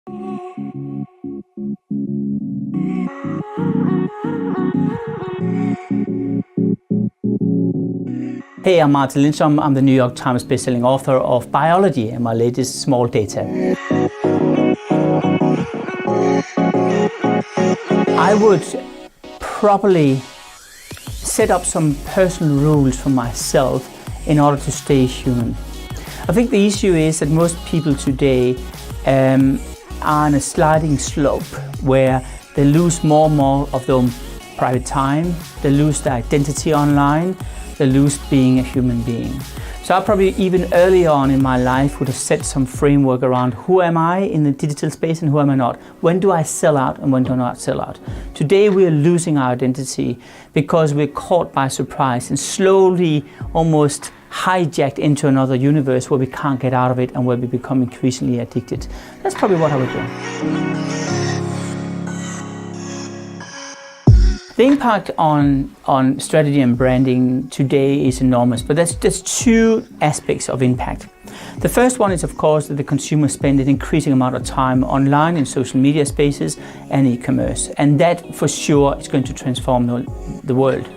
Hey, I'm Martin Lindstrom. I'm the New York Times bestselling author of Biology and my latest Small Data. I would probably set up some personal rules for myself in order to stay human. I think the issue is that most people today are on a sliding slope where they lose more and more of their own private time, they lose their identity online, they lose being a human being. So I probably even early on in my life would have set some framework around who am I in the digital space and who am I not? When do I sell out and when do I not sell out? Today we are losing our identity because we're caught by surprise and slowly almost hijacked into another universe where we can't get out of it and where we become increasingly addicted. That's probably what I would do. The impact on strategy and branding today is enormous, but there's two aspects of impact. The first one is, of course, that the consumer spend an increasing amount of time online in social media spaces and e-commerce, and that for sure is going to transform the world.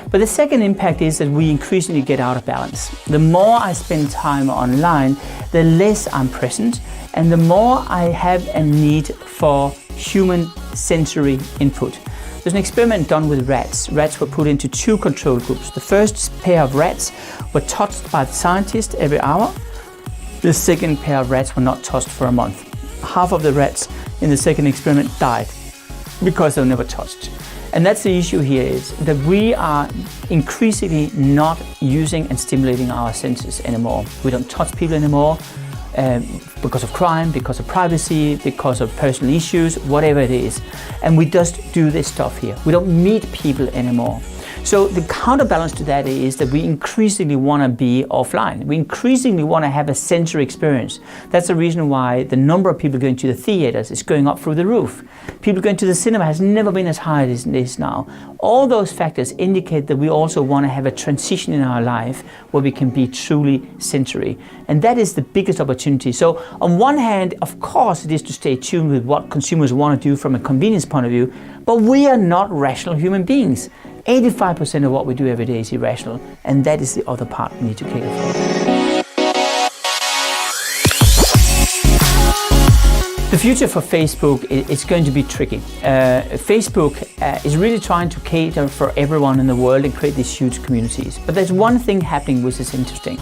But the second impact is that we increasingly get out of balance. The more I spend time online, the less I'm present, and the more I have a need for human sensory input. There's an experiment done with rats. Rats were put into two control groups. The first pair of rats were touched by the scientist every hour. The second pair of rats were not touched for a month. Half of the rats in the second experiment died because they were never touched. And that's the issue here, is that we are increasingly not using and stimulating our senses anymore. We don't touch people anymore because of crime, because of privacy, because of personal issues, whatever it is. And we just do this stuff here. We don't meet people anymore. So the counterbalance to that is that we increasingly want to be offline. We increasingly want to have a sensory experience. That's the reason why the number of people going to the theaters is going up through the roof. People going to the cinema has never been as high as it is now. All those factors indicate that we also want to have a transition in our life where we can be truly sensory. And that is the biggest opportunity. So on one hand, of course, it is to stay tuned with what consumers want to do from a convenience point of view, but we are not rational human beings. 85% of what we do every day is irrational, and that is the other part we need to cater for. The future for Facebook is going to be tricky. Facebook is really trying to cater for everyone in the world and create these huge communities. But there's one thing happening which is interesting.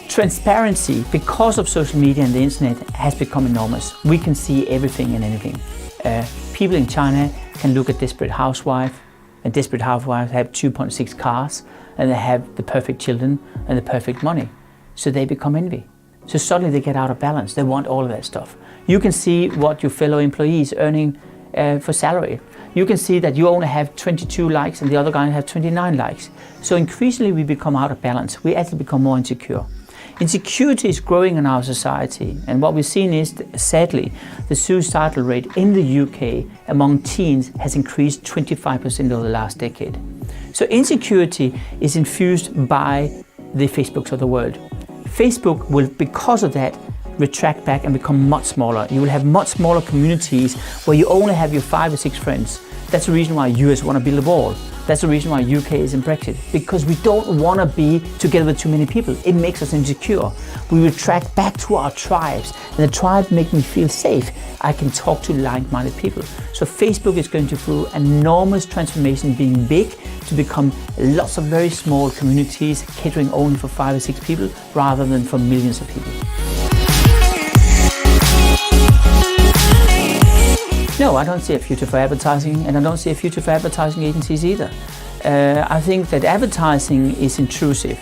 Transparency, because of social media and the internet, has become enormous. We can see everything and anything. People in China can look at Desperate Housewives, and Desperate Housewives have 2.6 cars, and they have the perfect children and the perfect money. So they become envy. So suddenly they get out of balance. They want all of that stuff. You can see what your fellow employees earning for salary. You can see that you only have 22 likes and the other guy has 29 likes. So increasingly we become out of balance. We actually become more insecure. Insecurity is growing in our society, and what we've seen is, sadly, the suicidal rate in the UK among teens has increased 25% over the last decade. So insecurity is infused by the Facebooks of the world. Facebook will, because of that, retract back and become much smaller. You will have much smaller communities where you only have your 5 or 6 friends. That's the reason why US want to build a wall. That's the reason why UK is in Brexit, because we don't want to be together with too many people. It makes us insecure. We retract back to our tribes, and the tribe make me feel safe. I can talk to like-minded people. So Facebook is going through an enormous transformation, being big to become lots of very small communities catering only for 5 or 6 people rather than for millions of people. No, I don't see a future for advertising, and I don't see a future for advertising agencies either. I think that advertising is intrusive,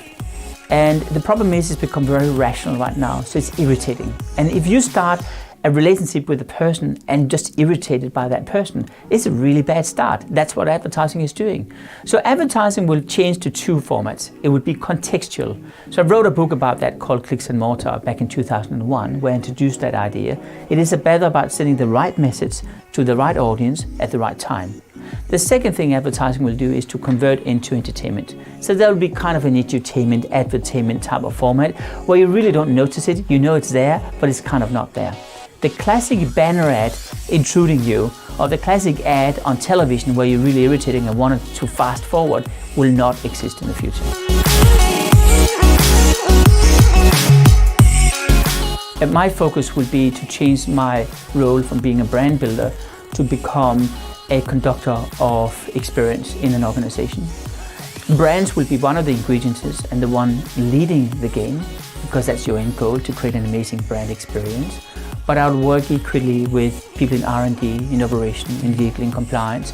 and the problem is it's become very rational right now, so it's irritating. And if you start a relationship with a person and just irritated by that person, it's a really bad start. That's what advertising is doing. So advertising will change to 2 formats. It would be contextual. So I wrote a book about that called Clicks and Mortar back in 2001, where I introduced that idea. It is better about sending the right message to the right audience at the right time. The second thing advertising will do is to convert into entertainment. So there will be kind of an edutainment, advertainment type of format where you really don't notice it. You know it's there, but it's kind of not there. The classic banner ad intruding you, or the classic ad on television where you're really irritating and wanted to fast forward, will not exist in the future. And my focus will be to change my role from being a brand builder to become a conductor of experience in an organization. Brands will be one of the ingredients and the one leading the game, because that's your end goal, to create an amazing brand experience. But I would work equally with people in R&D, in operation, in legal, in compliance,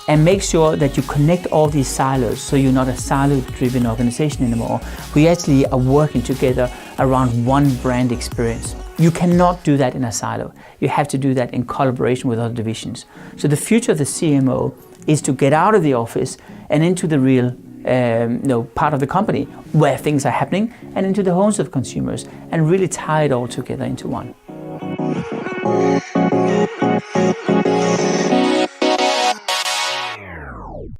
and make sure that you connect all these silos so you're not a silo-driven organization anymore. We actually are working together around one brand experience. You cannot do that in a silo. You have to do that in collaboration with other divisions. So the future of the CMO is to get out of the office and into the real part of the company where things are happening, and into the homes of consumers, and really tie it all together into one.